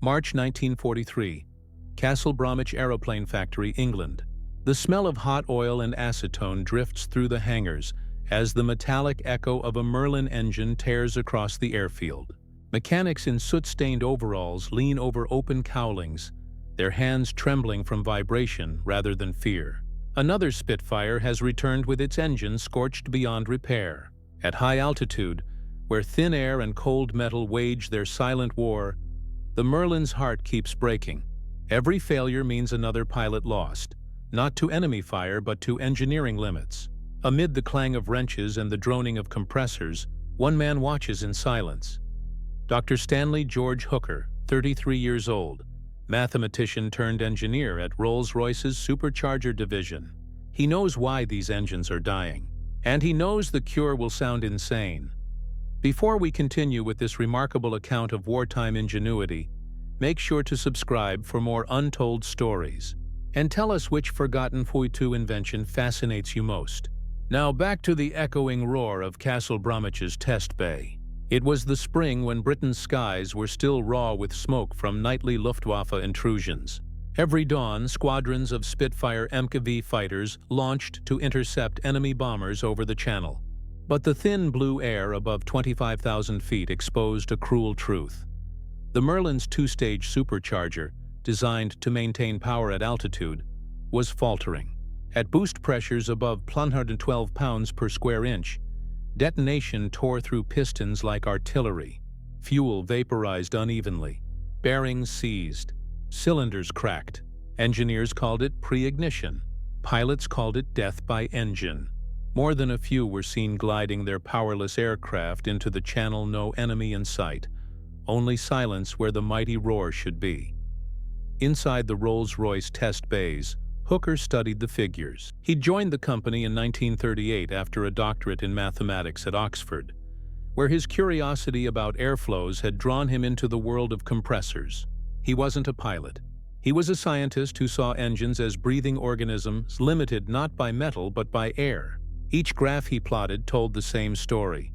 March 1943. Castle Bromwich Aeroplane Factory, England. The smell of hot oil and acetone drifts through the hangars as the metallic echo of a Merlin engine tears across the airfield. Mechanics in soot-stained overalls lean over open cowlings, their hands trembling from vibration rather than fear. Another Spitfire has returned with its engine scorched beyond repair. At high altitude, where thin air and cold metal wage their silent war, the Merlin's heart keeps breaking. Every failure means another pilot lost, not to enemy fire but to engineering limits. Amid the clang of wrenches and the droning of compressors, one man watches in silence. Dr. Stanley George Hooker, 33 years old, mathematician turned engineer at Rolls-Royce's supercharger division. He knows why these engines are dying, and he knows the cure will sound insane. Before we continue with this remarkable account of wartime ingenuity, make sure to subscribe for more untold stories, and tell us which forgotten Fui-2 invention fascinates you most. Now back to the echoing roar of Castle Bromwich's test bay. It was the spring when Britain's skies were still raw with smoke from nightly Luftwaffe intrusions. Every dawn, squadrons of Spitfire Mk IX fighters launched to intercept enemy bombers over the Channel. But the thin blue air above 25,000 feet exposed a cruel truth. The Merlin's two-stage supercharger, designed to maintain power at altitude, was faltering. At boost pressures above 112 pounds per square inch, detonation tore through pistons like artillery. Fuel vaporized unevenly. Bearings seized. Cylinders cracked. Engineers called it pre-ignition. Pilots called it death by engine. More than a few were seen gliding their powerless aircraft into the Channel, no enemy in sight. Only silence where the mighty roar should be. Inside the Rolls-Royce test bays, Hooker studied the figures. He joined the company in 1938 after a doctorate in mathematics at Oxford, where his curiosity about airflows had drawn him into the world of compressors. He wasn't a pilot. He was a scientist who saw engines as breathing organisms limited not by metal but by air. Each graph he plotted told the same story.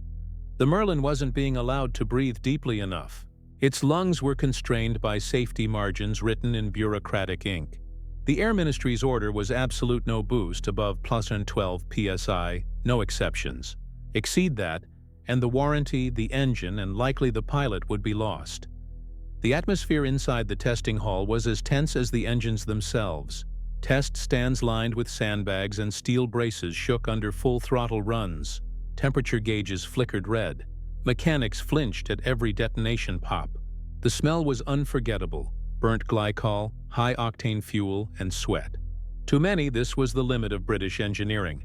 The Merlin wasn't being allowed to breathe deeply enough. Its lungs were constrained by safety margins written in bureaucratic ink. The Air Ministry's order was absolute no boost above +12 psi, no exceptions. Exceed that, and the warranty, the engine, and likely the pilot would be lost. The atmosphere inside the testing hall was as tense as the engines themselves. Test stands lined with sandbags and steel braces shook under full-throttle runs. Temperature gauges flickered red. Mechanics flinched at every detonation pop. The smell was unforgettable. Burnt glycol, high-octane fuel, and sweat. To many, this was the limit of British engineering.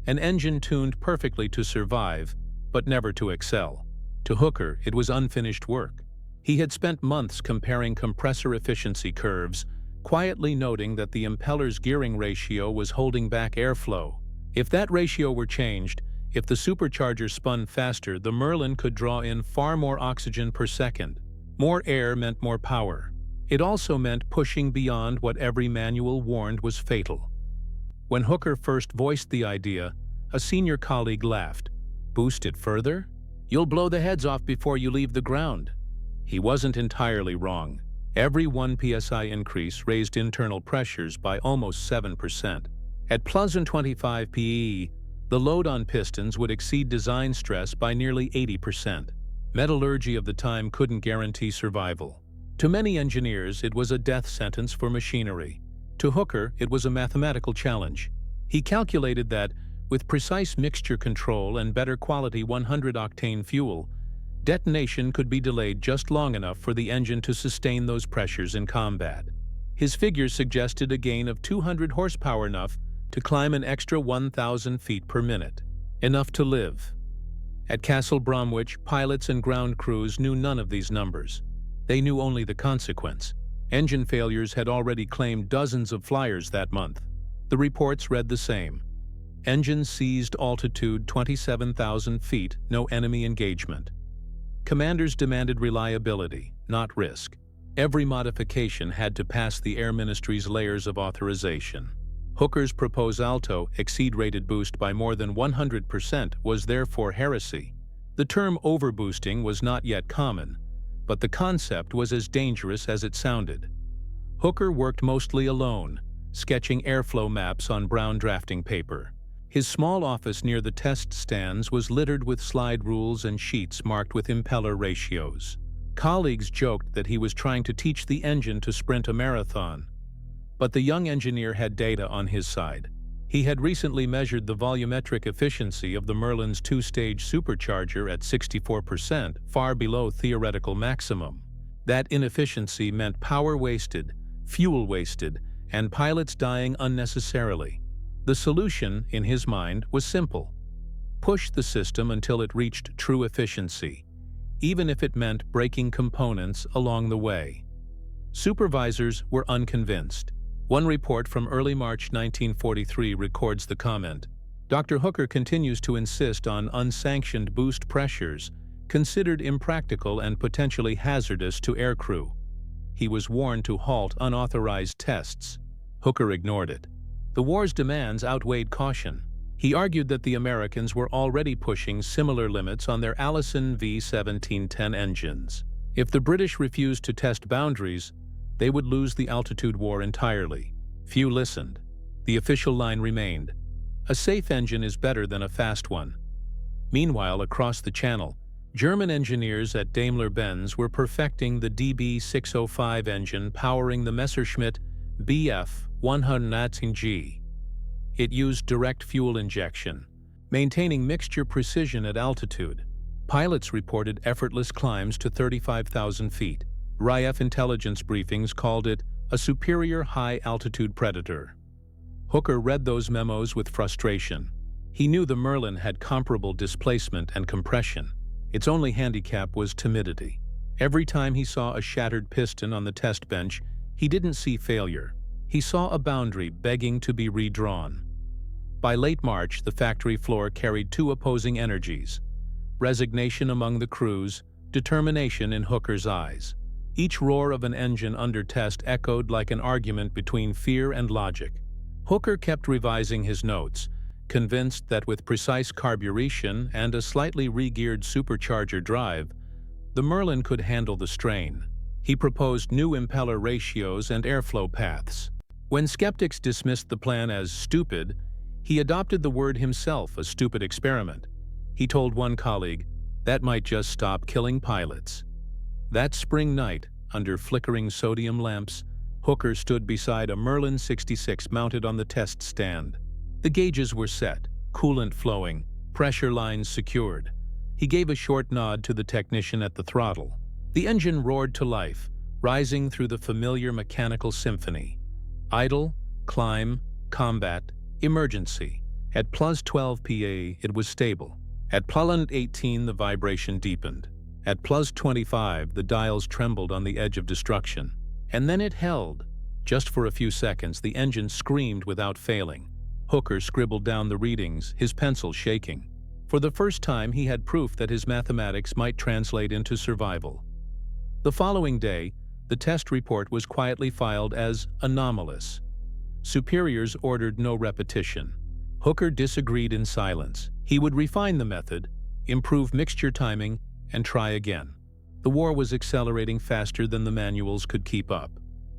An engine tuned perfectly to survive, but never to excel. To Hooker, it was unfinished work. He had spent months comparing compressor efficiency curves, quietly noting that the impeller's gearing ratio was holding back airflow. If that ratio were changed, if the supercharger spun faster, the Merlin could draw in far more oxygen per second. More air meant more power. It also meant pushing beyond what every manual warned was fatal. When Hooker first voiced the idea, a senior colleague laughed. "Boost it further? You'll blow the heads off before you leave the ground." He wasn't entirely wrong. Every 1 psi increase raised internal pressures by almost 7%. At +25 PE, the load on pistons would exceed design stress by nearly 80%. Metallurgy of the time couldn't guarantee survival. To many engineers, it was a death sentence for machinery. To Hooker, it was a mathematical challenge. He calculated that, with precise mixture control and better quality 100-octane fuel, detonation could be delayed just long enough for the engine to sustain those pressures in combat. His figures suggested a gain of 200 horsepower, enough to climb an extra 1,000 feet per minute. Enough to live. At Castle Bromwich, pilots and ground crews knew none of these numbers. They knew only the consequence. Engine failures had already claimed dozens of flyers that month. The reports read the same. Engine seized altitude 27,000 feet, no enemy engagement. Commanders demanded reliability, not risk. Every modification had to pass the Air Ministry's layers of authorization. Hooker's proposal, exceed rated boost by more than 100%, was therefore heresy. The term overboosting was not yet common, but the concept was as dangerous as it sounded. Hooker worked mostly alone, sketching airflow maps on brown drafting paper. His small office near the test stands was littered with slide rules and sheets marked with impeller ratios. Colleagues joked that he was trying to teach the engine to sprint a marathon. But the young engineer had data on his side. He had recently measured the volumetric efficiency of the Merlin's two-stage supercharger at 64%, far below theoretical maximum. That inefficiency meant power wasted, fuel wasted, and pilots dying unnecessarily. The solution, in his mind, was simple. Push the system until it reached true efficiency, even if it meant breaking components along the way. Supervisors were unconvinced. One report from early March 1943 records the comment, "Dr. Hooker continues to insist on unsanctioned boost pressures, considered impractical and potentially hazardous to aircrew. He was warned to halt unauthorized tests. Hooker ignored it. The war's demands outweighed caution. He argued that the Americans were already pushing similar limits on their Allison V-1710 engines. If the British refused to test boundaries, they would lose the altitude war entirely. Few listened. The official line remained, "A safe engine is better than a fast one." Meanwhile, across the channel, German engineers at Daimler-Benz were perfecting the DB605 engine powering the Messerschmitt Bf 118G. It used direct fuel injection, maintaining mixture precision at altitude. Pilots reported effortless climbs to 35,000 feet. RAF intelligence briefings called it a superior high-altitude predator. Hooker read those memos with frustration. He knew the Merlin had comparable displacement and compression. Its only handicap was timidity. Every time he saw a shattered piston on the test bench, he didn't see failure. He saw a boundary begging to be redrawn. By late March, the factory floor carried two opposing energies: resignation among the crews, determination in Hooker's eyes. Each roar of an engine under test echoed like an argument between fear and logic. Hooker kept revising his notes, convinced that with precise carburation and a slightly re-geared supercharger drive, the Merlin could handle the strain. He proposed new impeller ratios and airflow paths. When skeptics dismissed the plan as stupid, he adopted the word himself, a stupid experiment. He told one colleague, "That might just stop killing pilots." That spring night, under flickering sodium lamps, Hooker stood beside a Merlin 66 mounted on the test stand. The gauges were set, coolant flowing, pressure lines secured. He gave a short nod to the technician at the throttle. The engine roared to life, rising through the familiar mechanical symphony. Idle, climb, combat, emergency. At plus 12 PA, it was stable. At plus 18, the vibration deepened. At plus 25, the dials trembled on the edge of destruction. And then it held. Just for a few seconds, the engine screamed without failing. Hooker scribbled down the readings, his pencil shaking. For the first time, he had proof that his mathematics might translate into survival. The following day, the test report was quietly filed as anomalous. Superiors ordered no repetition. Hooker disagreed in silence. He would refine the method, improve mixture timing, and try again. The war was accelerating faster than the manuals could keep up.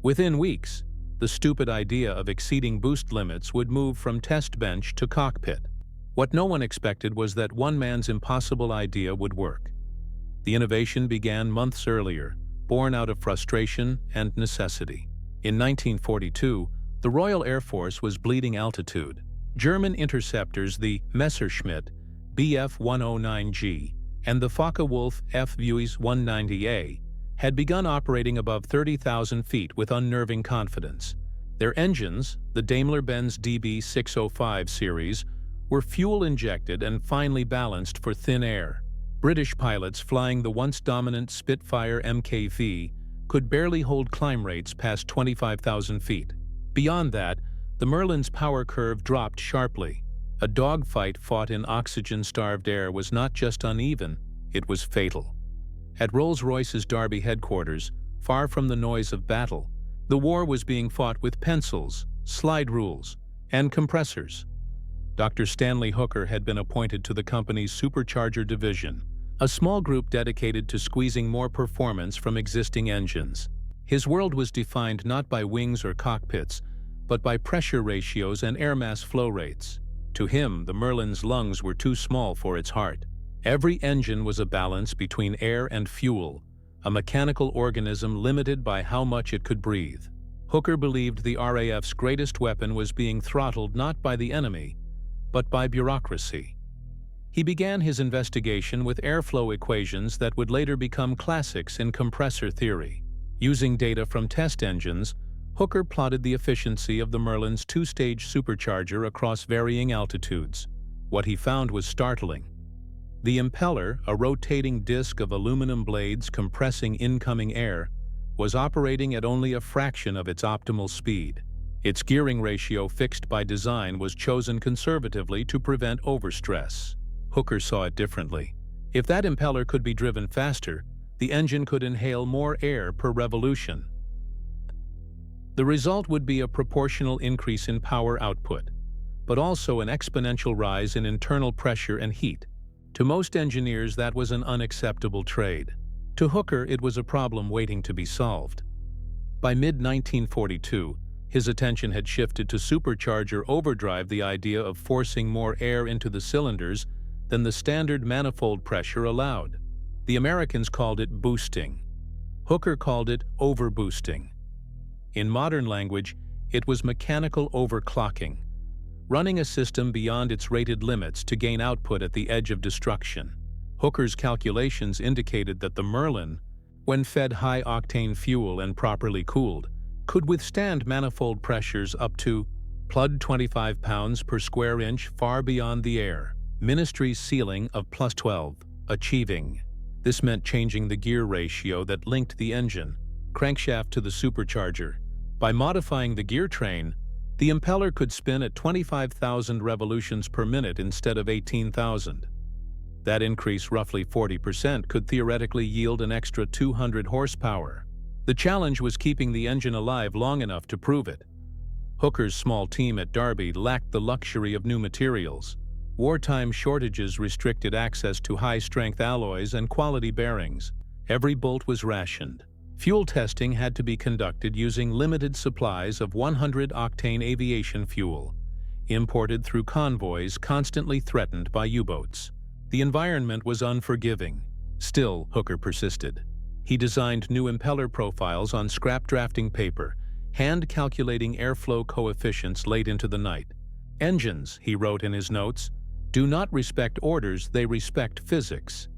Within weeks, the stupid idea of exceeding boost limits would move from test bench to cockpit. What no one expected was that one man's impossible idea would work. The innovation began months earlier, born out of frustration and necessity. In 1942, the Royal Air Force was bleeding altitude. German interceptors, the Messerschmitt Bf 109G and the Focke-Wulf F-Vuis 190A, had begun operating above 30,000 feet with unnerving confidence. Their engines, the Daimler-Benz DB605 series, were fuel-injected and finely balanced for thin air. British pilots flying the once dominant Spitfire Mk could barely hold climb rates past 25,000 feet. Beyond that, the Merlin's power curve dropped sharply. A dogfight fought in oxygen-starved air was not just uneven, it was fatal. At Rolls-Royce's Derby headquarters, far from the noise of battle, the war was being fought with pencils, slide rules, and compressors. Dr. Stanley Hooker had been appointed to the company's supercharger division, a small group dedicated to squeezing more performance from existing engines. His world was defined not by wings or cockpits, but by pressure ratios and air mass flow rates. To him, the Merlin's lungs were too small for its heart. Every engine was a balance between air and fuel, a mechanical organism limited by how much it could breathe. Hooker believed the RAF's greatest weapon was being throttled not by the enemy, but by bureaucracy. He began his investigation with airflow equations that would later become classics in compressor theory. Using data from test engines, Hooker plotted the efficiency of the Merlin's two-stage supercharger across varying altitudes. What he found was startling. The impeller, a rotating disc of aluminum blades compressing incoming air, was operating at only a fraction of its optimal speed. Its gearing ratio fixed by design was chosen conservatively to prevent overstress. Hooker saw it differently. If that impeller could be driven faster, the engine could inhale more air per revolution. The result would be a proportional increase in power output, but also an exponential rise in internal pressure and heat. To most engineers, that was an unacceptable trade. To Hooker, it was a problem waiting to be solved. By mid-1942, his attention had shifted to supercharger overdrive, the idea of forcing more air into the cylinders than the standard manifold pressure allowed. The Americans called it boosting. Hooker called it overboosting. In modern language, it was mechanical overclocking, running a system beyond its rated limits to gain output at the edge of destruction. Hooker's calculations indicated that the Merlin, when fed high-octane fuel and properly cooled, could withstand manifold pressures up to plud 25 pounds per square inch, far beyond the air ministry's ceiling of +12, achieving. This meant changing the gear ratio that linked the engine, crankshaft to the supercharger. By modifying the gear train, the impeller could spin at 25,000 revolutions per minute instead of 18,000. That increase, roughly 40%, could theoretically yield an extra 200 horsepower. The challenge was keeping the engine alive long enough to prove it. Hooker's small team at Derby lacked the luxury of new materials. Wartime shortages restricted access to high-strength alloys and quality bearings. Every bolt was rationed. Fuel testing had to be conducted using limited supplies of 100-octane aviation fuel, imported through convoys constantly threatened by U-boats. The environment was unforgiving. Still, Hooker persisted. He designed new impeller profiles on scrap drafting paper, hand-calculating airflow coefficients late into the night. "Engines," he wrote in his notes, "do not respect orders, they respect physics."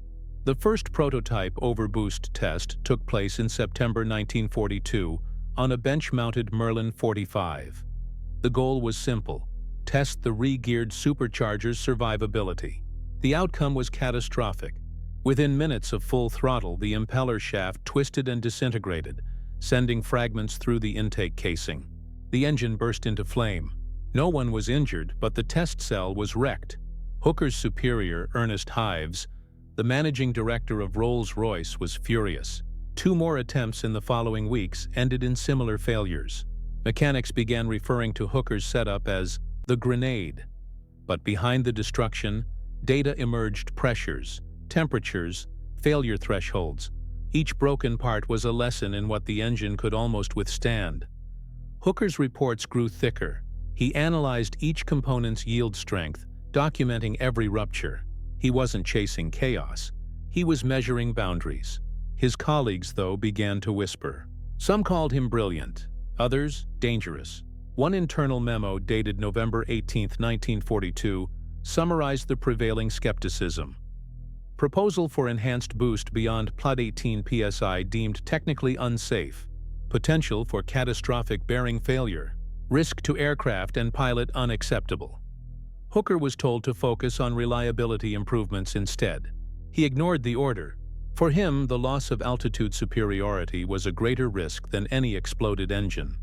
The first prototype overboost test took place in September 1942 on a bench-mounted Merlin 45. The goal was simple: test the re-geared supercharger's survivability. The outcome was catastrophic. Within minutes of full throttle, the impeller shaft twisted and disintegrated, sending fragments through the intake casing. The engine burst into flame. No one was injured, but the test cell was wrecked. Hooker's superior, Ernest Hives, the managing director of Rolls-Royce, was furious. 2 more attempts in the following weeks ended in similar failures. Mechanics began referring to Hooker's setup as the grenade. But behind the destruction, data emerged: pressures, temperatures, failure thresholds. Each broken part was a lesson in what the engine could almost withstand. Hooker's reports grew thicker. He analyzed each component's yield strength, documenting every rupture. He wasn't chasing chaos. He was measuring boundaries. His colleagues, though, began to whisper. Some called him brilliant, others dangerous. One internal memo dated November 18, 1942, summarized the prevailing skepticism. Proposal for enhanced boost beyond plud 18 psi deemed technically unsafe. Potential for catastrophic bearing failure. Risk to aircraft and pilot unacceptable. Hooker was told to focus on reliability improvements instead. He ignored the order. For him, the loss of altitude superiority was a greater risk than any exploded engine.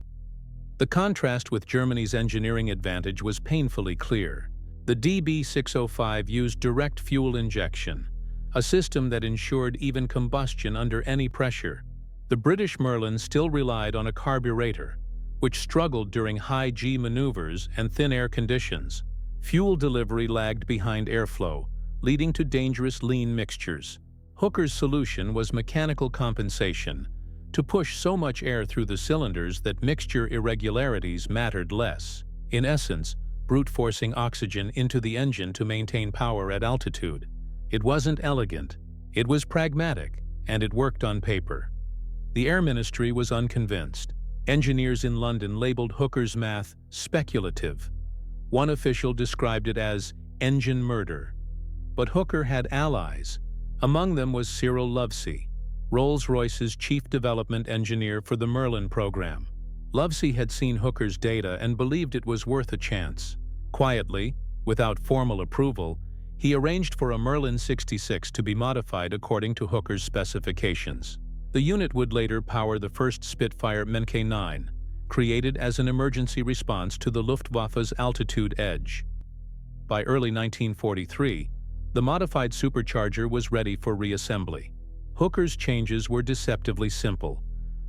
The contrast with Germany's engineering advantage was painfully clear. The DB605 used direct fuel injection, a system that ensured even combustion under any pressure. The British Merlin still relied on a carburetor, which struggled during high G maneuvers and thin air conditions. Fuel delivery lagged behind airflow, leading to dangerous lean mixtures. Hooker's solution was mechanical compensation, to push so much air through the cylinders that mixture irregularities mattered less. In essence, brute forcing oxygen into the engine to maintain power at altitude. It wasn't elegant, it was pragmatic, and it worked on paper. The Air Ministry was unconvinced. Engineers in London labeled Hooker's math speculative. One official described it as engine murder. But Hooker had allies. Among them was Cyril Lovesey, Rolls-Royce's chief development engineer for the Merlin program. Lovesey had seen Hooker's data and believed it was worth a chance. Quietly, without formal approval, he arranged for a Merlin 66 to be modified according to Hooker's specifications. The unit would later power the first Spitfire Mk IX, created as an emergency response to the Luftwaffe's altitude edge. By early 1943, the modified supercharger was ready for reassembly. Hooker's changes were deceptively simple: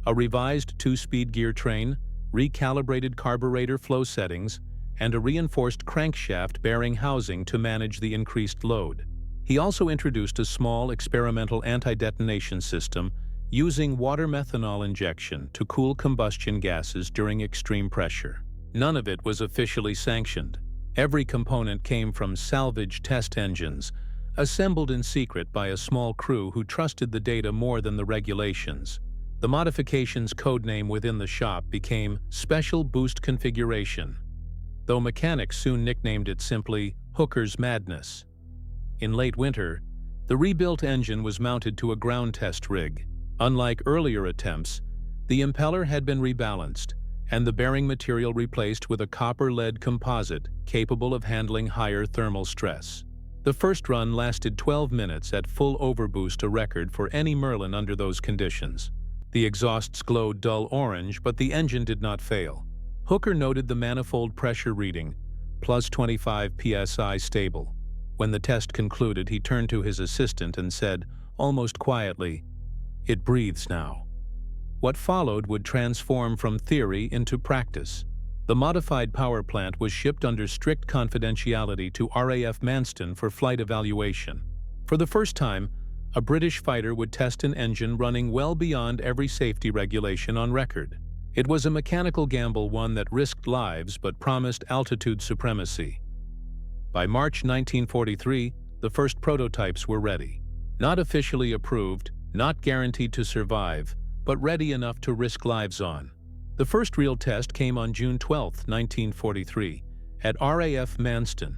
a revised two-speed gear train, recalibrated carburetor flow settings, and a reinforced crankshaft bearing housing to manage the increased load. He also introduced a small experimental anti-detonation system using water methanol injection to cool combustion gases during extreme pressure. None of it was officially sanctioned. Every component came from salvage test engines, assembled in secret by a small crew who trusted the data more than the regulations. The modification's codename within the shop became Special Boost Configuration, though mechanics soon nicknamed it simply Hooker's Madness. In late winter, the rebuilt engine was mounted to a ground test rig. Unlike earlier attempts, the impeller had been rebalanced, and the bearing material replaced with a copper-lead composite capable of handling higher thermal stress. The first run lasted 12 minutes at full overboost, a record for any Merlin under those conditions. The exhausts glowed dull orange, but the engine did not fail. Hooker noted the manifold pressure reading, plus 25 psi stable. When the test concluded, he turned to his assistant and said, almost quietly, "It breathes now." What followed would transform from theory into practice. The modified power plant was shipped under strict confidentiality to RAF Manston for flight evaluation. For the first time, a British fighter would test an engine running well beyond every safety regulation on record. It was a mechanical gamble, one that risked lives but promised altitude supremacy. By March 1943, the first prototypes were ready. Not officially approved, not guaranteed to survive, but ready enough to risk lives on. The first real test came on June 12, 1943, at RAF Manston,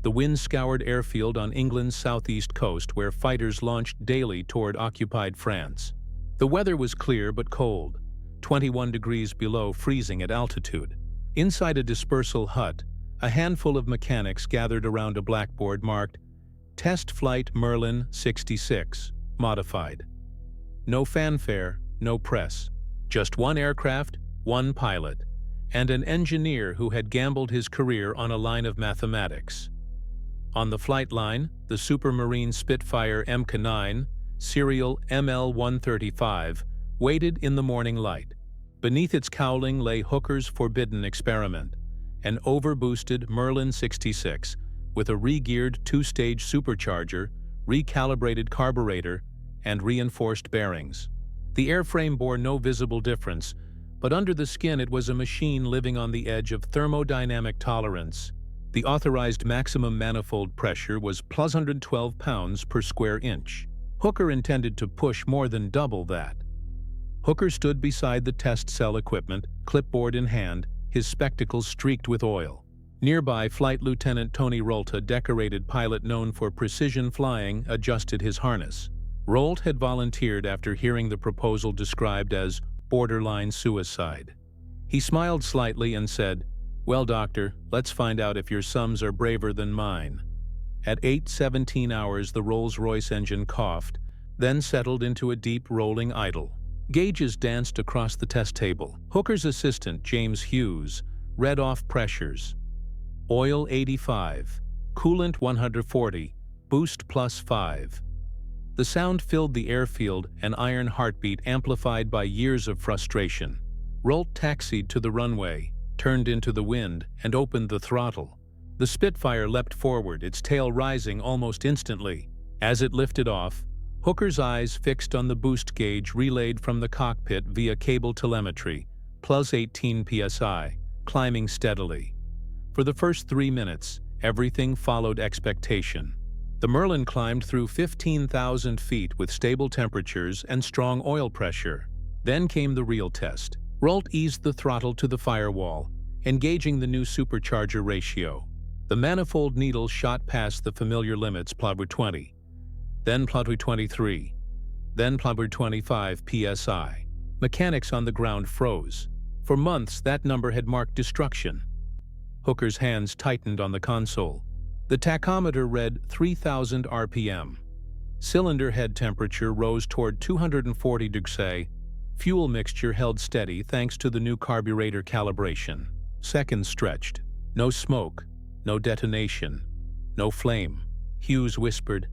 the wind-scoured airfield on England's southeast coast where fighters launched daily toward occupied France. The weather was clear but cold, 21 degrees below freezing at altitude. Inside a dispersal hut, a handful of mechanics gathered around a blackboard marked Test Flight Merlin 66, Modified. No fanfare, no press. Just one aircraft, one pilot, and an engineer who had gambled his career on a line of mathematics. On the flight line, the Supermarine Spitfire Mk IX, serial ML-135, waited in the morning light. Beneath its cowling lay Hooker's forbidden experiment, an overboosted Merlin 66 with a re-geared two-stage supercharger, recalibrated carburetor, and reinforced bearings. The airframe bore no visible difference, but under the skin it was a machine living on the edge of thermodynamic tolerance. The authorized maximum manifold pressure was plus 112 pounds per square inch. Hooker intended to push more than double that. Hooker stood beside the test cell equipment, clipboard in hand, his spectacles streaked with oil. Nearby, Flight Lieutenant Tony Rolt, a decorated pilot known for precision flying, adjusted his harness. Rolt had volunteered after hearing the proposal described as borderline suicide. He smiled slightly and said, "Well, Doctor, let's find out if your sums are braver than mine." At 8:17 hours, the Rolls-Royce engine coughed, then settled into a deep rolling idle. Gauges danced across the test table. Hooker's assistant, James Hughes, read off pressures. Oil 85, coolant 140, boost plus 5. The sound filled the airfield, an iron heartbeat amplified by years of frustration. Rolt taxied to the runway, turned into the wind, and opened the throttle. The Spitfire leapt forward, its tail rising almost instantly. As it lifted off, Hooker's eyes fixed on the boost gauge relayed from the cockpit via cable telemetry, plus 18 psi, climbing steadily. For the first 3 minutes, everything followed expectation. The Merlin climbed through 15,000 feet with stable temperatures and strong oil pressure. Then came the real test. Rolt eased the throttle to the firewall, engaging the new supercharger ratio. The manifold needle shot past the familiar limits WWII, then WWII, then WWII psi. Mechanics on the ground froze. For months, that number had marked destruction. Hooker's hands tightened on the console. The tachometer read 3,000 RPM. Cylinder head temperature rose toward 240 degrees. Fuel mixture held steady thanks to the new carburetor calibration. Seconds stretched. No smoke, no detonation, no flame. Hughes whispered,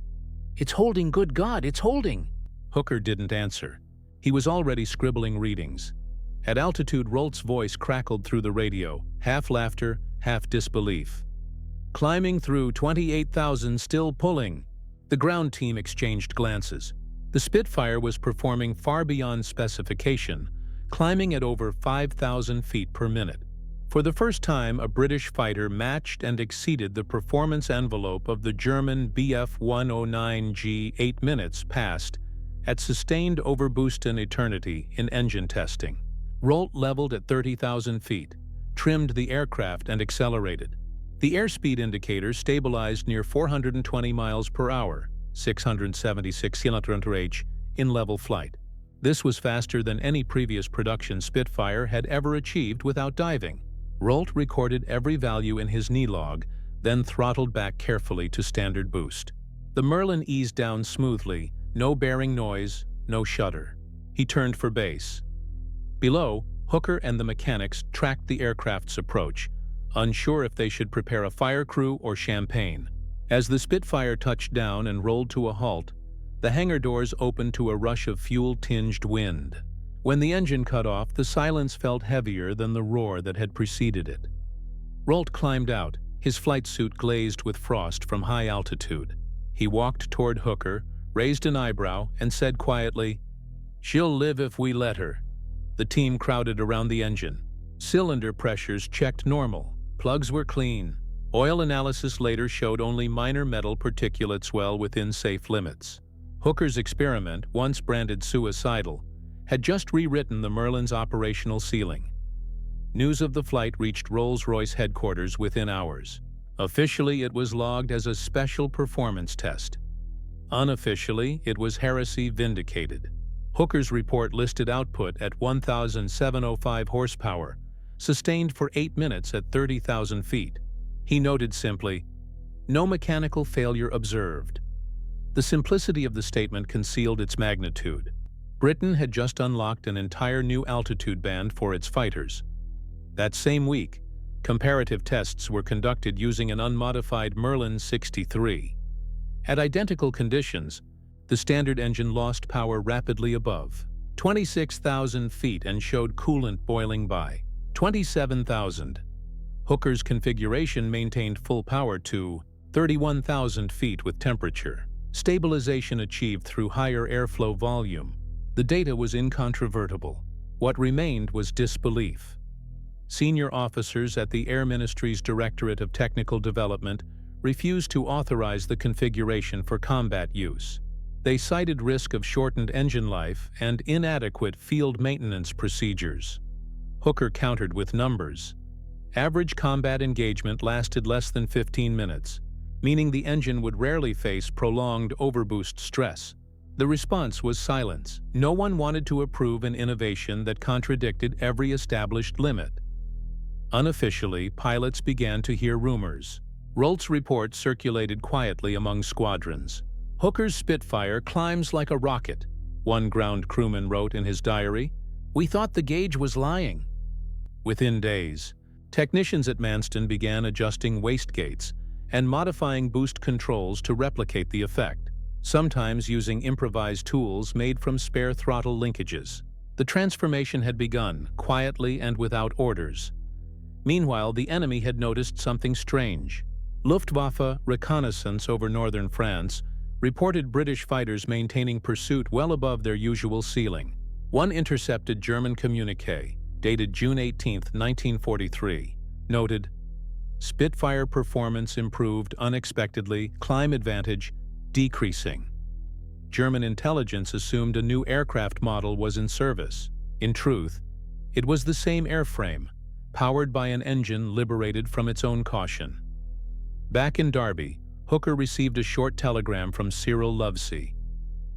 "It's holding, good God, it's holding!" Hooker didn't answer. He was already scribbling readings. At altitude, Rolt's voice crackled through the radio, half laughter, half disbelief. "Climbing through 28,000, still pulling." The ground team exchanged glances. The Spitfire was performing far beyond specification, climbing at over 5,000 feet per minute. For the first time, a British fighter matched and exceeded the performance envelope of the German Bf 109G. 8 minutes passed at sustained overboost and eternity in engine testing. Rolt leveled at 30,000 feet, trimmed the aircraft and accelerated. The airspeed indicator stabilized near 420 miles per hour, 676 km/h, in level flight. This was faster than any previous production Spitfire had ever achieved without diving. Rolt recorded every value in his knee log, then throttled back carefully to standard boost. The Merlin eased down smoothly, no bearing noise, no shudder. He turned for base. Below, Hooker and the mechanics tracked the aircraft's approach, unsure if they should prepare a fire crew or champagne. As the Spitfire touched down and rolled to a halt, the hangar doors opened to a rush of fuel-tinged wind. When the engine cut off, the silence felt heavier than the roar that had preceded it. Rolt climbed out, his flight suit glazed with frost from high altitude. He walked toward Hooker, raised an eyebrow, and said quietly, "She'll live if we let her." The team crowded around the engine. Cylinder pressures checked normal. Plugs were clean. Oil analysis later showed only minor metal particulates well within safe limits. Hooker's experiment, once branded suicidal, had just rewritten the Merlin's operational ceiling. News of the flight reached Rolls-Royce headquarters within hours. Officially, it was logged as a special performance test. Unofficially, it was heresy vindicated. Hooker's report listed output at 1,705 horsepower, sustained for 8 minutes at 30,000 feet. He noted simply, "No mechanical failure observed." The simplicity of the statement concealed its magnitude. Britain had just unlocked an entire new altitude band for its fighters. That same week, comparative tests were conducted using an unmodified Merlin 63. At identical conditions, the standard engine lost power rapidly above 26,000 feet and showed coolant boiling by 27,000. Hooker's configuration maintained full power to 31,000 feet with temperature. Stabilization achieved through higher airflow volume. The data was incontrovertible. What remained was disbelief. Senior officers at the Air Ministry's Directorate of Technical Development refused to authorize the configuration for combat use. They cited risk of shortened engine life and inadequate field maintenance procedures. Hooker countered with numbers. Average combat engagement lasted less than 15 minutes, meaning the engine would rarely face prolonged overboost stress. The response was silence. No one wanted to approve an innovation that contradicted every established limit. Unofficially, pilots began to hear rumors. Rolt's report circulated quietly among squadrons. "Hooker's Spitfire climbs like a rocket," one ground crewman wrote in his diary. "We thought the gauge was lying." Within days, technicians at Manston began adjusting wastegates and modifying boost controls to replicate the effect, sometimes using improvised tools made from spare throttle linkages. The transformation had begun, quietly and without orders. Meanwhile, the enemy had noticed something strange. Luftwaffe reconnaissance over northern France reported British fighters maintaining pursuit well above their usual ceiling. One intercepted German communique, dated June 18, 1943, noted, "Spitfire performance improved unexpectedly, climb advantage decreasing." German intelligence assumed a new aircraft model was in service. In truth, it was the same airframe, powered by an engine liberated from its own caution. Back in Derby, Hooker received a short telegram from Cyril Lovesey.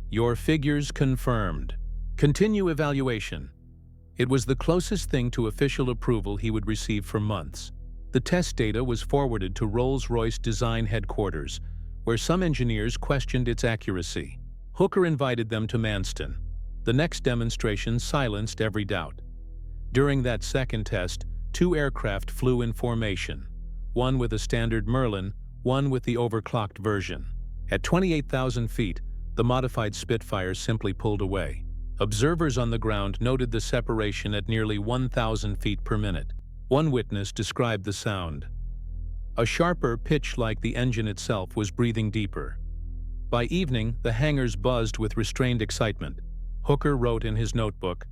"Your figures confirmed. Continue evaluation." It was the closest thing to official approval he would receive for months. The test data was forwarded to Rolls-Royce design headquarters, where some engineers questioned its accuracy. Hooker invited them to Manston. The next demonstration silenced every doubt. During that second test, 2 aircraft flew in formation, one with a standard Merlin, one with the overclocked version. At 28,000 feet, the modified Spitfire simply pulled away. Observers on the ground noted the separation at nearly 1,000 feet per minute. One witness described the sound. A sharper pitch like the engine itself was breathing deeper. By evening, the hangars buzzed with restrained excitement. Hooker wrote in his notebook,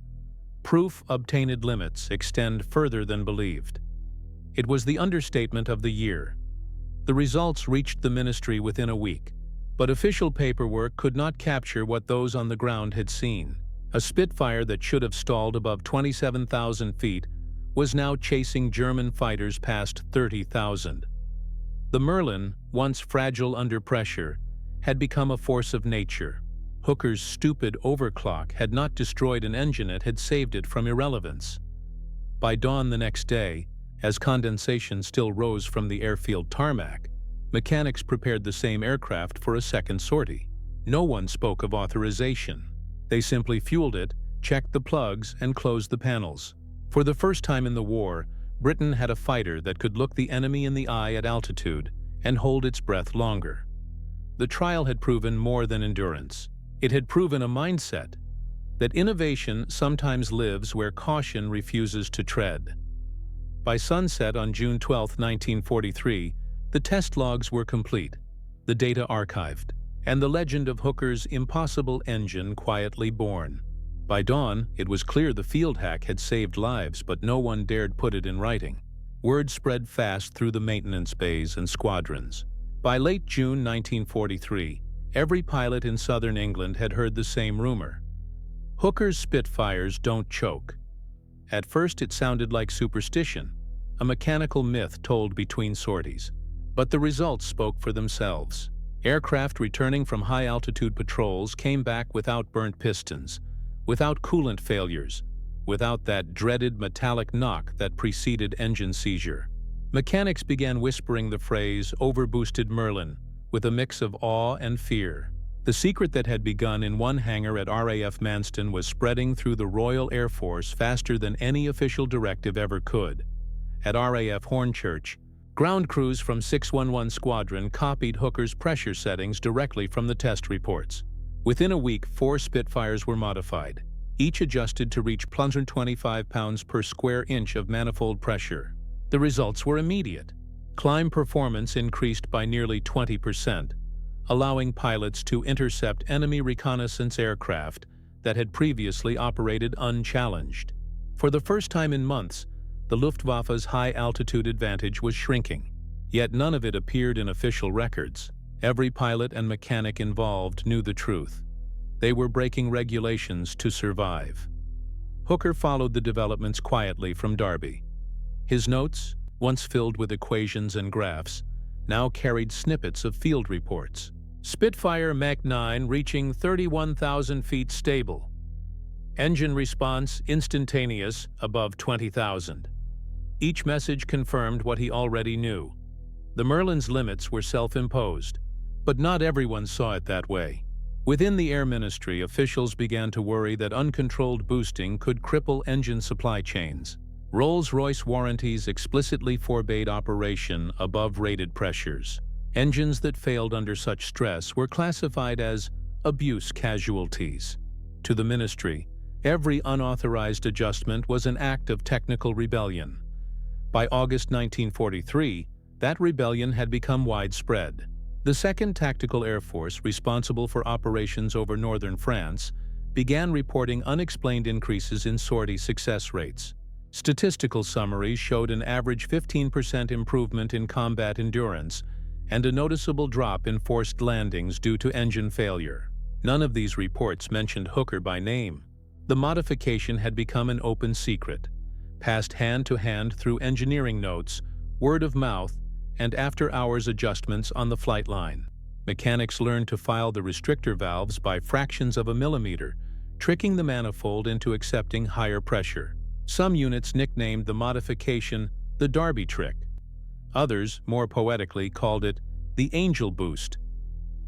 "Proof obtained limits extend further than believed." It was the understatement of the year. The results reached the ministry within a week, but official paperwork could not capture what those on the ground had seen. A Spitfire that should have stalled above 27,000 feet was now chasing German fighters past 30,000. The Merlin, once fragile under pressure, had become a force of nature. Hooker's stupid overclock had not destroyed an engine, it had saved it from irrelevance. By dawn the next day, as condensation still rose from the airfield tarmac, mechanics prepared the same aircraft for a second sortie. No one spoke of authorization. They simply fueled it, checked the plugs, and closed the panels. For the first time in the war, Britain had a fighter that could look the enemy in the eye at altitude and hold its breath longer. The trial had proven more than endurance. It had proven a mindset, that innovation sometimes lives where caution refuses to tread. By sunset on June 12, 1943, the test logs were complete, the data archived, and the legend of Hooker's impossible engine quietly born. By dawn, it was clear the field hack had saved lives, but no one dared put it in writing. Word spread fast through the maintenance bays and squadrons. By late June 1943, every pilot in southern England had heard the same rumor. Hooker's Spitfires don't choke. At first it sounded like superstition, a mechanical myth told between sorties. But the results spoke for themselves. Aircraft returning from high-altitude patrols came back without burnt pistons, without coolant failures, without that dreaded metallic knock that preceded engine seizure. Mechanics began whispering the phrase "overboosted Merlin" with a mix of awe and fear. The secret that had begun in one hangar at RAF Manston was spreading through the Royal Air Force faster than any official directive ever could. At RAF Hornchurch, ground crews from 611 Squadron copied Hooker's pressure settings directly from the test reports. Within a week, 4 Spitfires were modified, each adjusted to reach 125 pounds per square inch of manifold pressure. The results were immediate. Climb performance increased by nearly 20%, allowing pilots to intercept enemy reconnaissance aircraft that had previously operated unchallenged. For the first time in months, the Luftwaffe's high-altitude advantage was shrinking, yet none of it appeared in official records. Every pilot and mechanic involved knew the truth. They were breaking regulations to survive. Hooker followed the developments quietly from Derby. His notes, once filled with equations and graphs, now carried snippets of field reports. Spitfire Mk IX reaching 31,000 feet stable. Engine response instantaneous above 20,000. Each message confirmed what he already knew. The Merlin's limits were self-imposed, but not everyone saw it that way. Within the Air Ministry, officials began to worry that uncontrolled boosting could cripple engine supply chains. Rolls-Royce warranties explicitly forbade operation above rated pressures. Engines that failed under such stress were classified as abuse casualties. To the ministry, every unauthorized adjustment was an act of technical rebellion. By August 1943, that rebellion had become widespread. The 2nd Tactical Air Force, responsible for operations over northern France, began reporting unexplained increases in sortie success rates. Statistical summaries showed an average 15% improvement in combat endurance and a noticeable drop in forced landings due to engine failure. None of these reports mentioned Hooker by name. The modification had become an open secret, passed hand to hand through engineering notes, word of mouth, and after-hours adjustments on the flight line. Mechanics learned to file the restrictor valves by fractions of a millimeter, tricking the manifold into accepting higher pressure. Some units nicknamed the modification the Darby trick. Others, more poetically, called it the Angel Boost.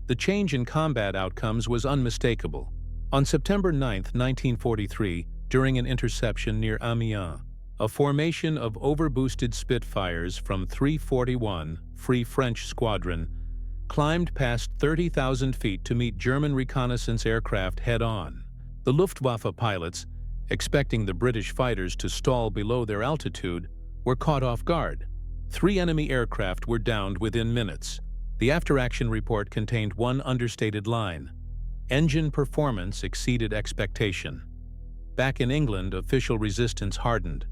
The change in combat outcomes was unmistakable. On September 9, 1943, during an interception near Amiens, a formation of overboosted Spitfires from 341 Free French Squadron climbed past 30,000 feet to meet German reconnaissance aircraft head-on. The Luftwaffe pilots, expecting the British fighters to stall below their altitude, were caught off guard. 3 enemy aircraft were downed within minutes. The after-action report contained one understated line: engine performance exceeded expectation. Back in England, official resistance hardened.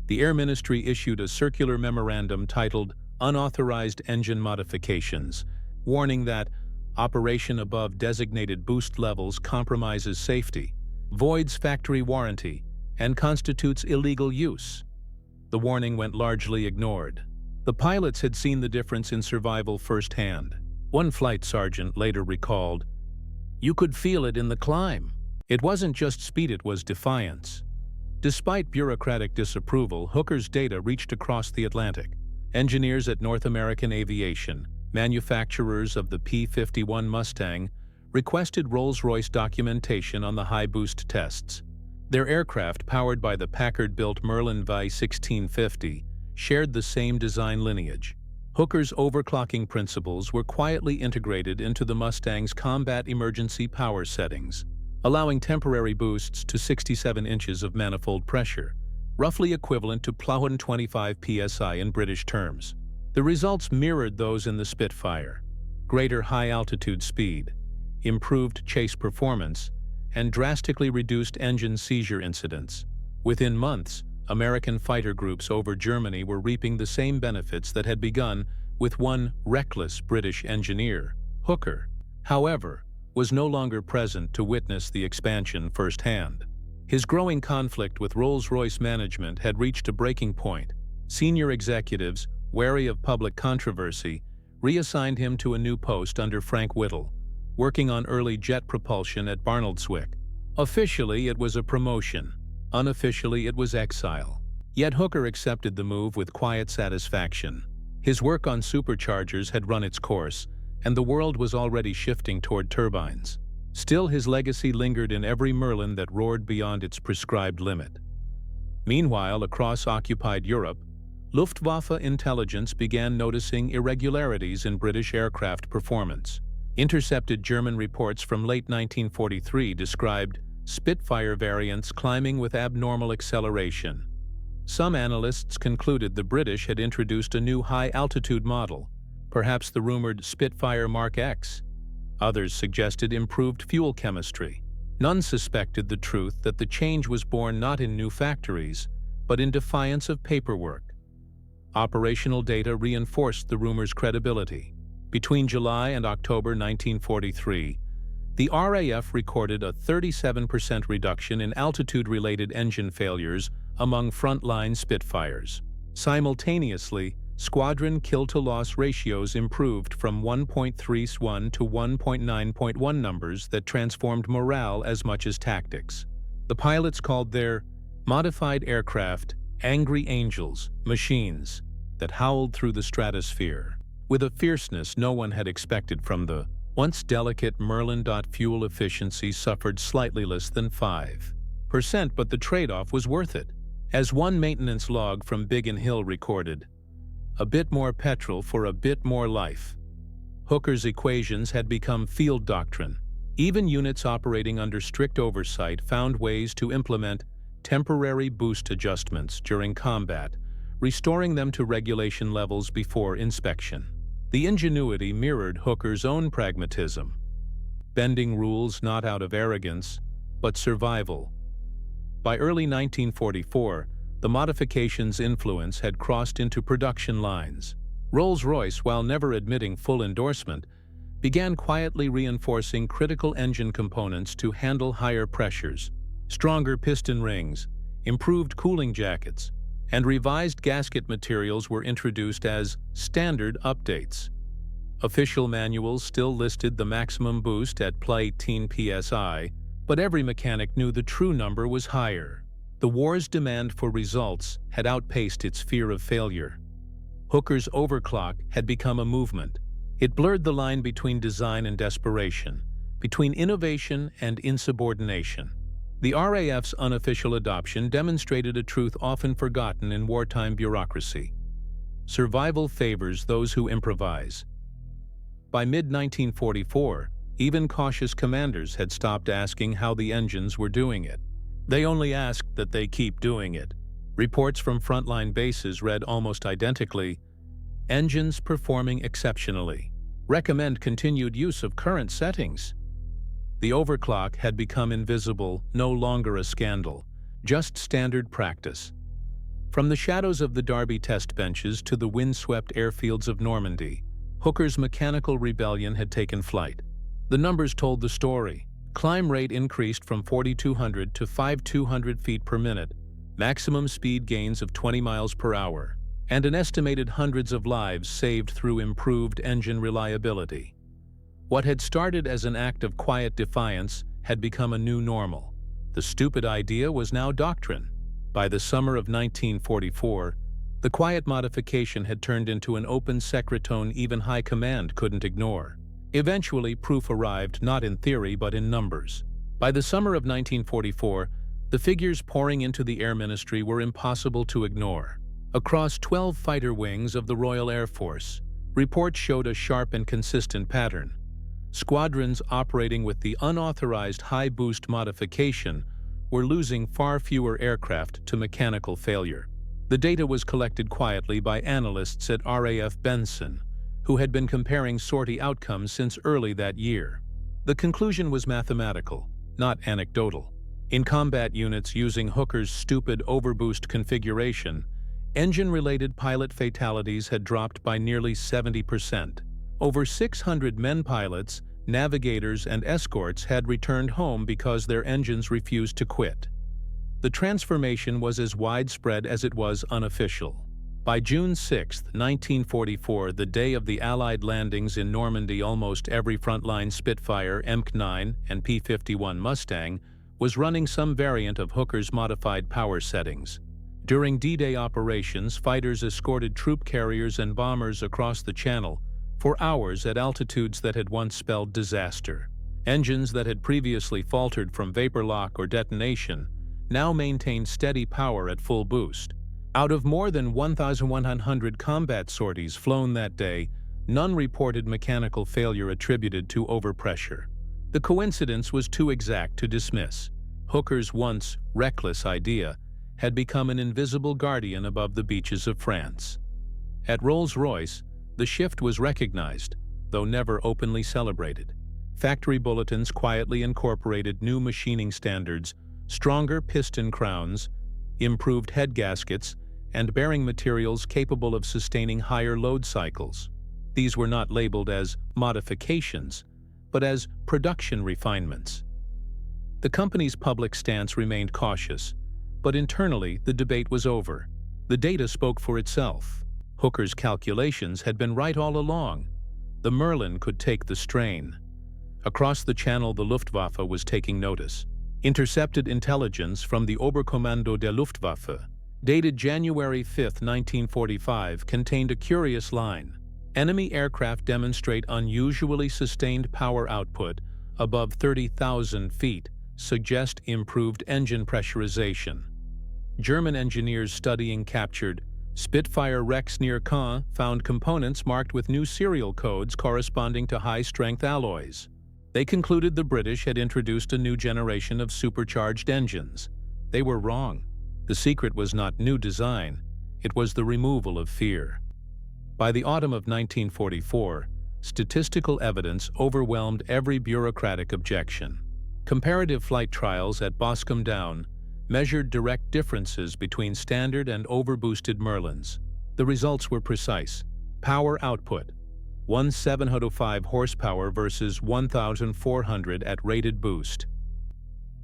The Air Ministry issued a circular memorandum titled Unauthorized Engine Modifications, warning that operation above designated boost levels compromises safety, voids factory warranty, and constitutes illegal use. The warning went largely ignored. The pilots had seen the difference in survival firsthand. One flight sergeant later recalled, "You could feel it in the climb. It wasn't just speed, it was defiance." Despite bureaucratic disapproval, Hooker's data reached across the Atlantic. Engineers at North American Aviation, manufacturers of the P-51 Mustang, requested Rolls-Royce documentation on the high-boost tests. Their aircraft, powered by the Packard-built Merlin WWII-1650, shared the same design lineage. Hooker's overclocking principles were quietly integrated into the Mustang's combat emergency power settings, allowing temporary boosts to 67 inches of manifold pressure, roughly equivalent to 25 psi in British terms. The results mirrored those in the Spitfire: greater high-altitude speed, improved chase performance, and drastically reduced engine seizure incidents. Within months, American fighter groups over Germany were reaping the same benefits that had begun with one reckless British engineer. Hooker, however, was no longer present to witness the expansion firsthand. His growing conflict with Rolls-Royce management had reached a breaking point. Senior executives, wary of public controversy, reassigned him to a new post under Frank Whittle, working on early jet propulsion at Barnoldswick. Officially, it was a promotion. Unofficially, it was exile. Yet Hooker accepted the move with quiet satisfaction. His work on superchargers had run its course, and the world was already shifting toward turbines. Still, his legacy lingered in every Merlin that roared beyond its prescribed limit. Meanwhile, across occupied Europe, Luftwaffe intelligence began noticing irregularities in British aircraft performance. Intercepted German reports from late 1943 described Spitfire variants climbing with abnormal acceleration. Some analysts concluded the British had introduced a new high-altitude model, perhaps the rumored Spitfire Mk X. Others suggested improved fuel chemistry. None suspected the truth that the change was born not in new factories, but in defiance of paperwork. Operational data reinforced the rumor's credibility. Between July and October 1943, the RAF recorded a 37% reduction in altitude-related engine failures among frontline Spitfires. Simultaneously, squadron kill-to-loss ratios improved from 1.31 to 1.9.1, numbers that transformed morale as much as tactics. The pilots called their modified aircraft angry angels, machines that howled through the stratosphere with a fierceness no one had expected from the once delicate Merlin. Fuel efficiency suffered slightly less than 5%, but the trade-off was worth it. As one maintenance log from Biggin Hill recorded, "A bit more petrol for a bit more life." Hooker's equations had become field doctrine. Even units operating under strict oversight found ways to implement temporary boost adjustments during combat, restoring them to regulation levels before inspection. The ingenuity mirrored Hooker's own pragmatism, bending rules not out of arrogance, but survival. By early 1944, the modifications' influence had crossed into production lines. Rolls-Royce, while never admitting full endorsement, began quietly reinforcing critical engine components to handle higher pressures. Stronger piston rings, improved cooling jackets, and revised gasket materials were introduced as standard updates. Official manuals still listed the maximum boost at 18 psi, but every mechanic knew the true number was higher. The war's demand for results had outpaced its fear of failure. Hooker's overclock had become a movement. It blurred the line between design and desperation, between innovation and insubordination. The RAF's unofficial adoption demonstrated a truth often forgotten in wartime bureaucracy. Survival favors those who improvise. By mid-1944, even cautious commanders had stopped asking how the engines were doing it. They only asked that they keep doing it. Reports from frontline bases read almost identically, "Engines performing exceptionally. Recommend continued use of current settings." The overclock had become invisible, no longer a scandal, just standard practice. From the shadows of the Derby test benches to the windswept airfields of Normandy, Hooker's mechanical rebellion had taken flight. The numbers told the story. Climb rate increased from 4,200 to 5,200 feet per minute, maximum speed gains of 20 miles per hour, and an estimated hundreds of lives saved through improved engine reliability. What had started as an act of quiet defiance had become a new normal. The stupid idea was now doctrine. By the summer of 1944, the quiet modification had turned into an open secretone even high command couldn't ignore. Eventually, proof arrived not in theory but in numbers. By the summer of 1944, the figures pouring into the Air Ministry were impossible to ignore. Across 12 fighter wings of the Royal Air Force, reports showed a sharp and consistent pattern. Squadrons operating with the unauthorized high-boost modification were losing far fewer aircraft to mechanical failure. The data was collected quietly by analysts at RAF Benson, who had been comparing sortie outcomes since early that year. The conclusion was mathematical, not anecdotal. In combat units using Hooker's stupid overboost configuration, engine-related pilot fatalities had dropped by nearly 70%. Over 600 men pilots, navigators, and escorts had returned home because their engines refused to quit. The transformation was as widespread as it was unofficial. By June 6, 1944, the day of the Allied landings in Normandy, almost every frontline Spitfire, Mk IX, and P-51 Mustang was running some variant of Hooker's modified power settings. During D-Day operations, fighters escorted troop carriers and bombers across the Channel for hours at altitudes that had once spelled disaster. Engines that had previously faltered from vapor lock or detonation now maintained steady power at full boost. Out of more than 1,100 combat sorties flown that day, none reported mechanical failure attributed to overpressure. The coincidence was too exact to dismiss. Hooker's once reckless idea had become an invisible guardian above the beaches of France. At Rolls-Royce, the shift was recognized, though never openly celebrated. Factory bulletins quietly incorporated new machining standards, stronger piston crowns, improved head gaskets, and bearing materials capable of sustaining higher load cycles. These were not labeled as modifications, but as production refinements. The company's public stance remained cautious, but internally the debate was over. The data spoke for itself. Hooker's calculations had been right all along. The Merlin could take the strain. Across the Channel, the Luftwaffe was taking notice. Intercepted intelligence from the Oberkommando der Luftwaffe, dated January 5, 1945, contained a curious line. Enemy aircraft demonstrate unusually sustained power output above 30,000 feet, suggest improved engine pressurization. German engineers studying captured Spitfire wrecks near Caen found components marked with new serial codes corresponding to high-strength alloys. They concluded the British had introduced a new generation of supercharged engines. They were wrong. The secret was not new design, it was the removal of fear. By the autumn of 1944, statistical evidence overwhelmed every bureaucratic objection. Comparative flight trials at Boscombe Down measured direct differences between standard and overboosted Merlins. The results were precise. Power output: 1,705 horsepower versus 1,400 at rated boost.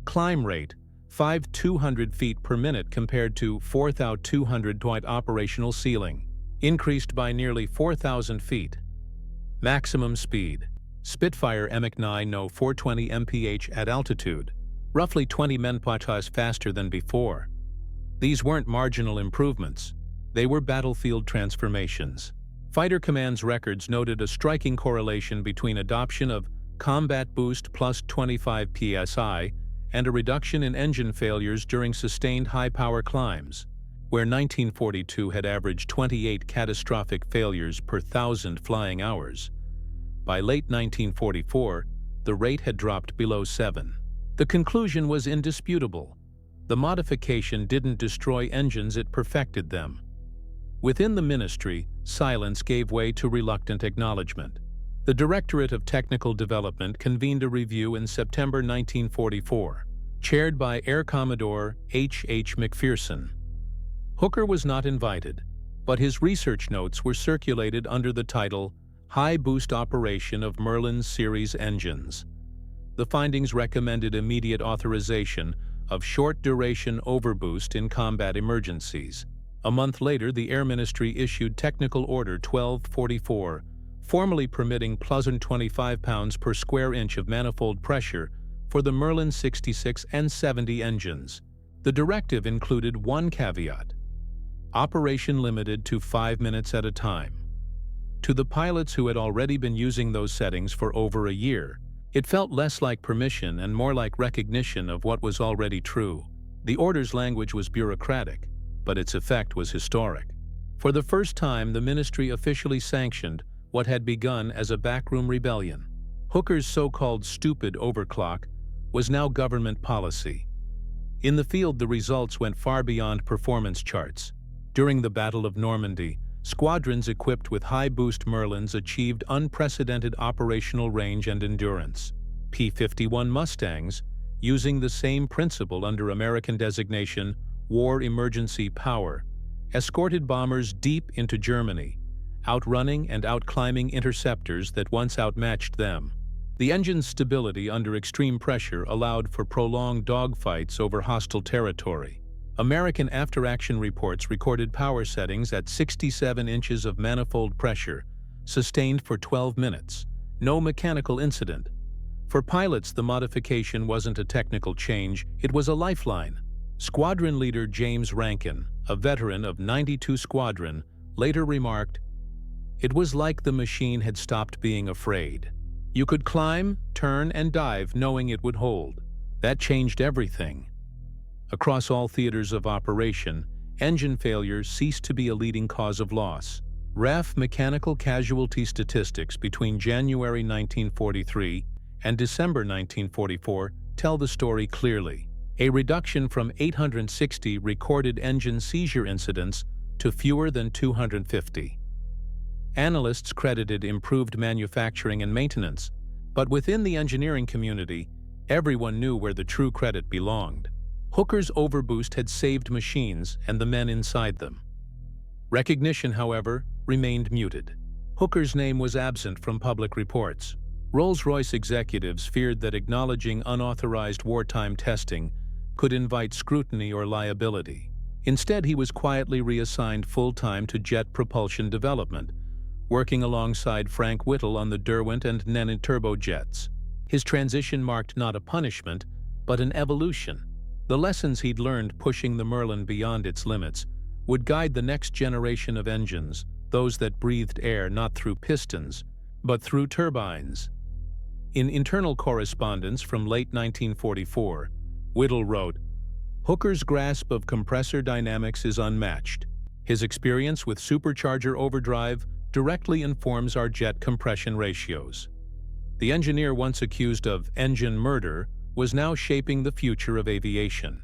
Climb rate: 5,200 feet per minute compared to 4,200 at operational ceiling, increased by nearly 4,000 feet. Maximum speed: Spitfire Mk IX no 420 mph at altitude, roughly 20 mph faster than before. These weren't marginal improvements. They were battlefield transformations. Fighter Command's records noted a striking correlation between adoption of combat boost plus 25 psi and a reduction in engine failures during sustained high-power climbs, where 1942 had averaged 28 catastrophic failures per 1,000 flying hours. By late 1944, the rate had dropped below 7. The conclusion was indisputable. The modification didn't destroy engines, it perfected them. Within the ministry, silence gave way to reluctant acknowledgement. The Directorate of Technical Development convened a review in September 1944, chaired by Air Commodore H.H. McPherson. Hooker was not invited, but his research notes were circulated under the title High Boost Operation of Merlin Series Engines. The findings recommended immediate authorization of short-duration overboost in combat emergencies. A month later, the Air Ministry issued Technical Order 1244, formally permitting plus 25 pounds per square inch of manifold pressure for the Merlin 66 and 70 engines. The directive included one caveat: operation limited to 5 minutes at a time. To the pilots who had already been using those settings for over a year, it felt less like permission and more like recognition of what was already true. The order's language was bureaucratic, but its effect was historic. For the first time, the ministry officially sanctioned what had begun as a backroom rebellion. Hooker's so-called stupid overclock was now government policy. In the field, the results went far beyond performance charts. During the Battle of Normandy, squadrons equipped with high-boost Merlins achieved unprecedented operational range and endurance. P-51 Mustangs, using the same principle under American designation War Emergency Power, escorted bombers deep into Germany, outrunning and outclimbing interceptors that once outmatched them. The engine's stability under extreme pressure allowed for prolonged dogfights over hostile territory. American after-action reports recorded power settings at 67 inches of manifold pressure, sustained for 12 minutes. No mechanical incident. For pilots, the modification wasn't a technical change, it was a lifeline. Squadron leader James Rankin, a veteran of 92 Squadron, later remarked, "It was like the machine had stopped being afraid. You could climb, turn, and dive knowing it would hold. That changed everything." Across all theaters of operation, engine failure ceased to be a leading cause of loss. RAF mechanical casualty statistics between January 1943 and December 1944 tell the story clearly. A reduction from 860 recorded engine seizure incidents to fewer than 250. Analysts credited improved manufacturing and maintenance, but within the engineering community, everyone knew where the true credit belonged. Hooker's overboost had saved machines and the men inside them. Recognition, however, remained muted. Hooker's name was absent from public reports. Rolls-Royce executives feared that acknowledging unauthorized wartime testing could invite scrutiny or liability. Instead, he was quietly reassigned full-time to jet propulsion development, working alongside Frank Whittle on the Derwent and Nenni turbojets. His transition marked not a punishment, but an evolution. The lessons he'd learned pushing the Merlin beyond its limits would guide the next generation of engines, those that breathed air not through pistons, but through turbines. In internal correspondence from late 1944, Whittle wrote, "Hooker's grasp of compressor dynamics is unmatched. His experience with supercharger overdrive directly informs our jet compression ratios." The engineer once accused of engine murder was now shaping the future of aviation.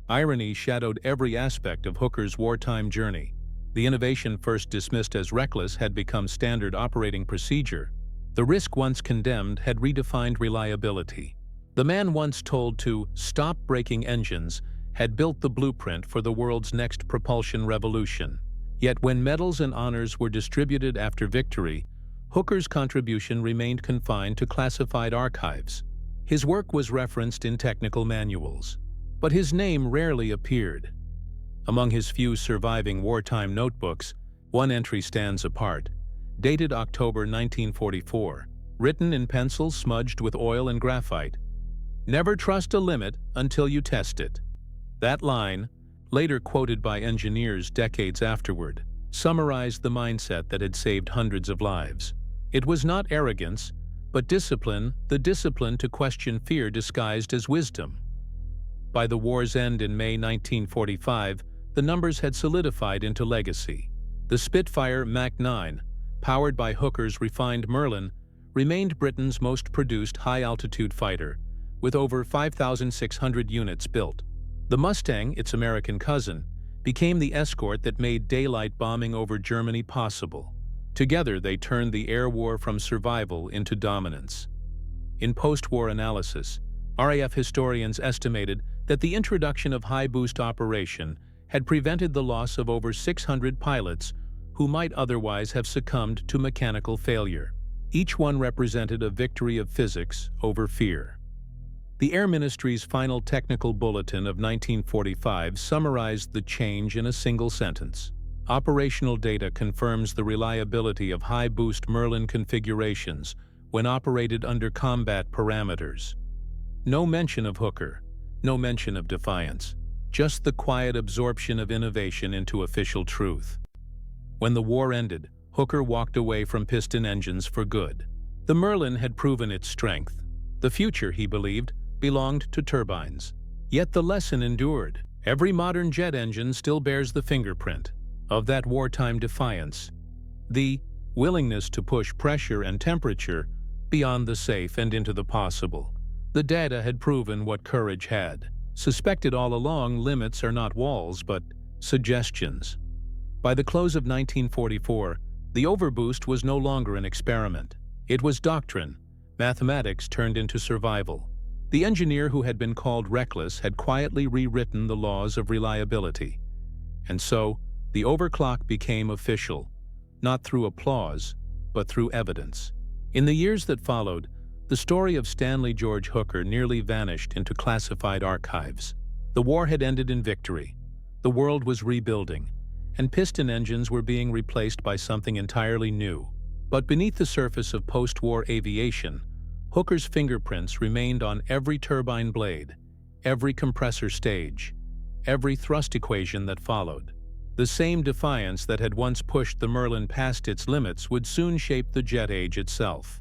Irony shadowed every aspect of Hooker's wartime journey. The innovation, first dismissed as reckless, had become standard operating procedure. The risk once condemned had redefined reliability. The man once told to stop breaking engines had built the blueprint for the world's next propulsion revolution. Yet when medals and honors were distributed after victory, Hooker's contribution remained confined to classified archives. His work was referenced in technical manuals, but his name rarely appeared. Among his few surviving wartime notebooks, one entry stands apart, dated October 1944, written in pencil smudged with oil and graphite. "Never trust a limit until you test it." That line, later quoted by engineers decades afterward, summarized the mindset that had saved hundreds of lives. It was not arrogance, but discipline, the discipline to question fear disguised as wisdom. By the war's end in May 1945, the numbers had solidified into legacy. The Spitfire Mk IX, powered by Hooker's refined Merlin, remained Britain's most produced high-altitude fighter, with over 5,600 units built. The Mustang, its American cousin, became the escort that made daylight bombing over Germany possible. Together, they turned the air war from survival into dominance. In post-war analysis, RAF historians estimated that the introduction of high-boost operation had prevented the loss of over 600 pilots who might otherwise have succumbed to mechanical failure. Each one represented a victory of physics over fear. The Air Ministry's final technical bulletin of 1945 summarized the change in a single sentence. Operational data confirms the reliability of high-boost Merlin configurations when operated under combat parameters. No mention of Hooker, no mention of defiance, just the quiet absorption of innovation into official truth. When the war ended, Hooker walked away from piston engines for good. The Merlin had proven its strength. The future, he believed, belonged to turbines. Yet the lesson endured. Every modern jet engine still bears the fingerprint of that wartime defiance, the willingness to push pressure and temperature beyond the safe and into the possible. The data had proven what courage had. Suspected all along, limits are not walls, but suggestions. By the close of 1944, the overboost was no longer an experiment. It was doctrine, mathematics turned into survival. The engineer who had been called reckless had quietly rewritten the laws of reliability. And so, the overclock became official, not through applause, but through evidence. In the years that followed, the story of Stanley George Hooker nearly vanished into classified archives. The war had ended in victory. The world was rebuilding, and piston engines were being replaced by something entirely new. But beneath the surface of post-war aviation, Hooker's fingerprints remained on every turbine blade, every compressor stage, every thrust equation that followed. The same defiance that had once pushed the Merlin past its limits would soon shape the jet age itself.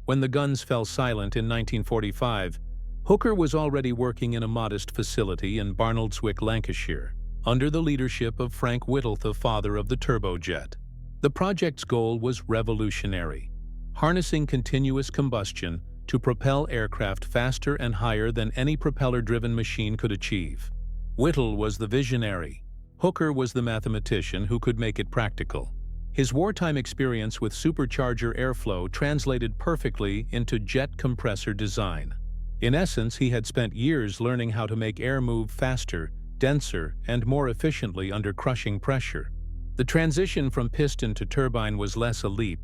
When the guns fell silent in 1945, Hooker was already working in a modest facility in Barnoldswick, Lancashire, under the leadership of Frank Whittle, the father of the turbojet. The project's goal was revolutionary, harnessing continuous combustion to propel aircraft faster and higher than any propeller-driven machine could achieve. Whittle was the visionary. Hooker was the mathematician who could make it practical. His wartime experience with supercharger airflow translated perfectly into jet compressor design. In essence, he had spent years learning how to make air move faster, denser, and more efficiently under crushing pressure. The transition from piston to turbine was less a leap,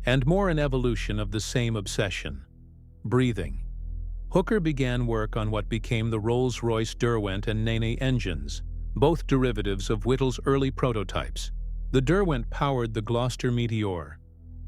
and more an evolution of the same obsession: breathing. Hooker began work on what became the Rolls-Royce Derwent and Nene engines, both derivatives of Whittle's early prototypes. The Derwent powered the Gloucester Meteor,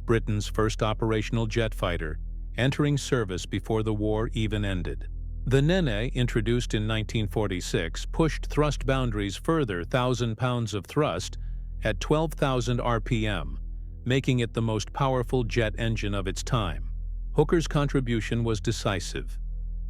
Britain's first operational jet fighter, entering service before the war even ended. The Nene, introduced in 1946, pushed thrust boundaries further, 1,000 pounds of thrust at 12,000 RPM, making it the most powerful jet engine of its time. Hooker's contribution was decisive,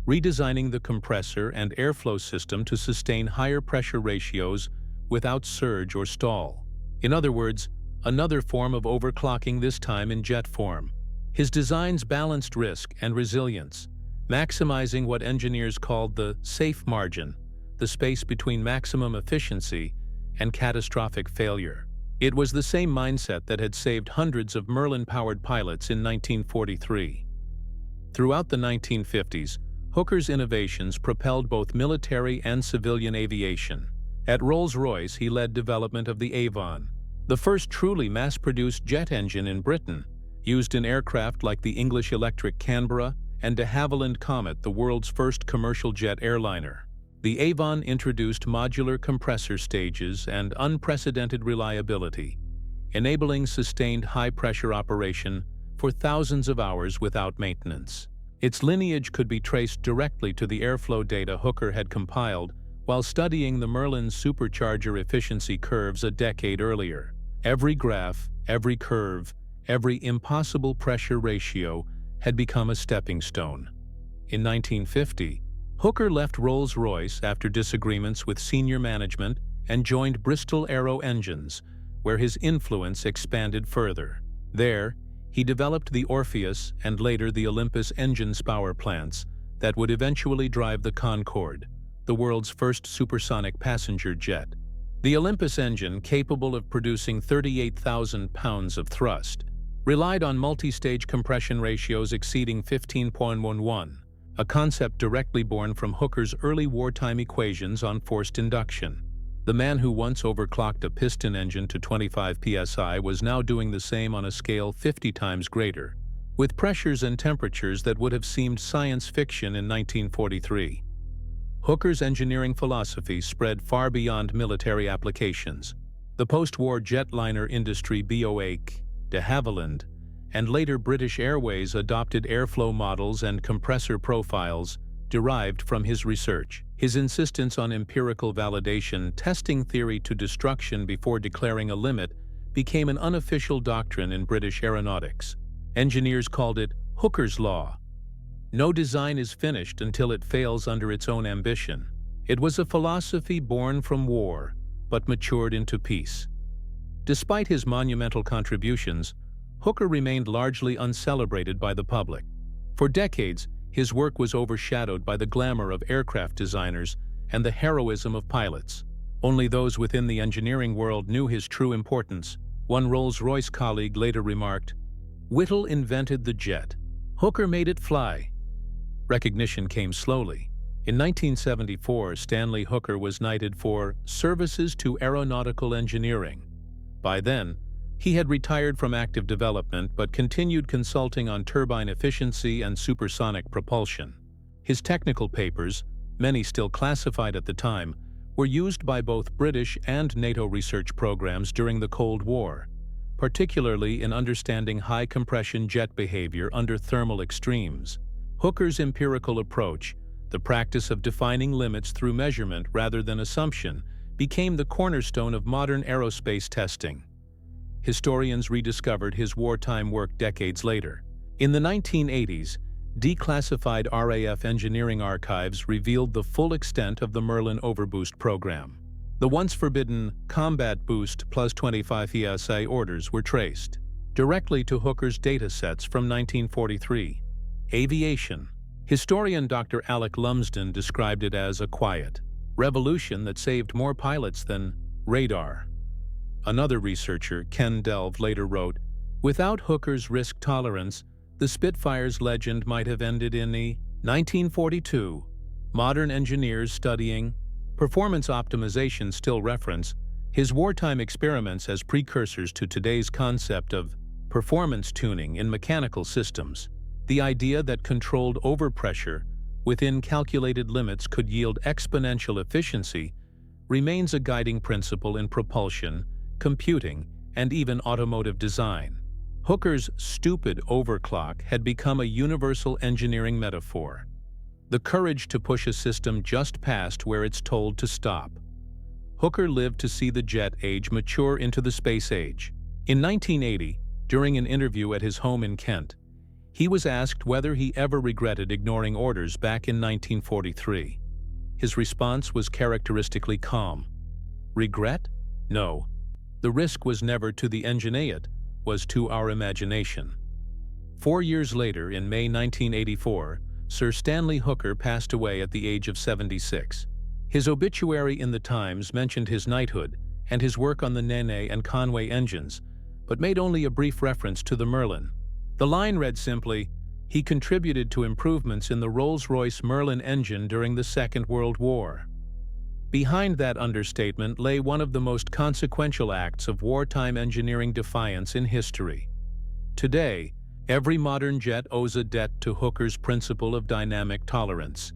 redesigning the compressor and airflow system to sustain higher pressure ratios without surge or stall. In other words, another form of overclocking, this time in jet form. His designs balanced risk and resilience, maximizing what engineers called the safe margin, the space between maximum efficiency and catastrophic failure. It was the same mindset that had saved hundreds of Merlin-powered pilots in 1943. Throughout the 1950s, Hooker's innovations propelled both military and civilian aviation. At Rolls-Royce, he led development of the Avon, the first truly mass-produced jet engine in Britain, used in aircraft like the English Electric Canberra and de Havilland Comet, the world's first commercial jet airliner. The Avon introduced modular compressor stages and unprecedented reliability, enabling sustained high-pressure operation for thousands of hours without maintenance. Its lineage could be traced directly to the airflow data Hooker had compiled while studying the Merlin supercharger efficiency curves a decade earlier. Every graph, every curve, every impossible pressure ratio had become a stepping stone. In 1950, Hooker left Rolls-Royce after disagreements with senior management and joined Bristol Aero Engines, where his influence expanded further. There, he developed the Orpheus and later the Olympus engine power plants that would eventually drive the Concorde, the world's first supersonic passenger jet. The Olympus engine, capable of producing 38,000 pounds of thrust, relied on multi-stage compression ratios exceeding 15.11, a concept directly born from Hooker's early wartime equations on forced induction. The man who once overclocked a piston engine to 25 psi was now doing the same on a scale 50 times greater, with pressures and temperatures that would have seemed science fiction in 1943. Hooker's engineering philosophy spread far beyond military applications. The post-war jetliner industry WWII, de Havilland, and later British Airways adopted airflow models and compressor profiles derived from his research. His insistence on empirical validation, testing theory to destruction before declaring a limit, became an unofficial doctrine in British aeronautics. Engineers called it Hooker's Law. No design is finished until it fails under its own ambition. It was a philosophy born from war, but matured into peace. Despite his monumental contributions, Hooker remained largely uncelebrated by the public. For decades, his work was overshadowed by the glamour of aircraft designers and the heroism of pilots. Only those within the engineering world knew his true importance. One Rolls-Royce colleague later remarked, "Whittle invented the jet. Hooker made it fly." Recognition came slowly. In 1974, Stanley Hooker was knighted for services to aeronautical engineering. By then, he had retired from active development but continued consulting on turbine efficiency and supersonic propulsion. His technical papers, many still classified at the time, were used by both British and NATO research programs during the Cold War, particularly in understanding high-compression jet behavior under thermal extremes. Hooker's empirical approach, the practice of defining limits through measurement rather than assumption, became the cornerstone of modern aerospace testing. Historians rediscovered his wartime work decades later. In the 1980s, declassified RAF engineering archives revealed the full extent of the Merlin overboost program. The once forbidden combat boost plus 25 psi orders were traced directly to Hooker's datasets from 1943. Aviation. Historian Dr. Alec Lumsden described it as a quiet revolution that saved more pilots than radar. Another researcher, Ken Delve, later wrote, "Without Hooker's risk tolerance, the Spitfire's legend might have ended in the 1942. Modern engineers studying performance optimization still reference his wartime experiments as precursors to today's concept of performance tuning in mechanical systems. The idea that controlled overpressure within calculated limits could yield exponential efficiency remains a guiding principle in propulsion, computing, and even automotive design." Hooker's stupid overclock had become a universal engineering metaphor. The courage to push a system just past where it's told to stop. Hooker lived to see the jet age mature into the space age. In 1980, during an interview at his home in Kent, he was asked whether he ever regretted ignoring orders back in 1943. His response was characteristically calm. "Regret? No. The risk was never to the engine, it was to our imagination." 4 years later, in May 1984, Sir Stanley Hooker passed away at the age of 76. His obituary in the Times mentioned his knighthood and his work on the Nene and Conway engines, but made only a brief reference to the Merlin. The line read simply, "He contributed to improvements in the Rolls-Royce Merlin engine during the Second World War." Behind that understatement lay one of the most consequential acts of wartime engineering defiance in history. Today, every modern jet owes a debt to Hooker's principle of dynamic tolerance,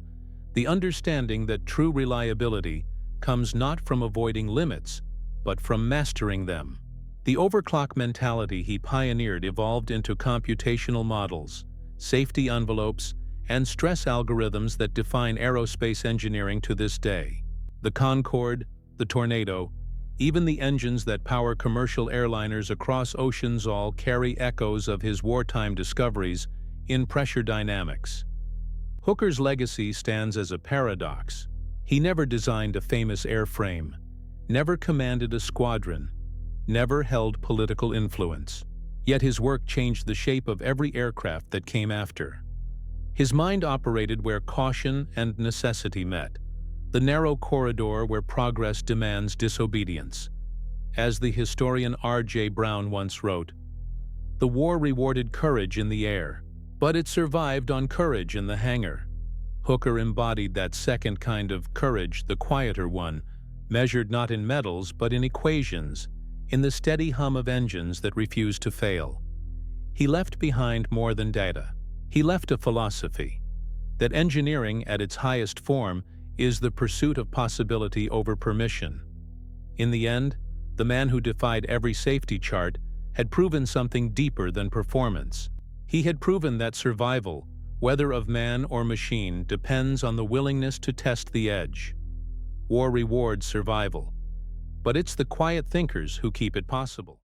the understanding that true reliability comes not from avoiding limits, but from mastering them. The overclock mentality he pioneered evolved into computational models, safety envelopes, and stress algorithms that define aerospace engineering to this day. The Concorde, the Tornado, even the engines that power commercial airliners across oceans all carry echoes of his wartime discoveries in pressure dynamics. Hooker's legacy stands as a paradox. He never designed a famous airframe, never commanded a squadron, never held political influence. Yet his work changed the shape of every aircraft that came after. His mind operated where caution and necessity met, the narrow corridor where progress demands disobedience. As the historian R.J. Brown once wrote, "The war rewarded courage in the air, but it survived on courage in the hangar." Hooker embodied that second kind of courage, the quieter one, measured not in medals but in equations, in the steady hum of engines that refused to fail. He left behind more than data. He left a philosophy that engineering at its highest form is the pursuit of possibility over permission. In the end, the man who defied every safety chart had proven something deeper than performance. He had proven that survival, whether of man or machine, depends on the willingness to test the edge. War rewards survival, but it's the quiet thinkers who keep it possible.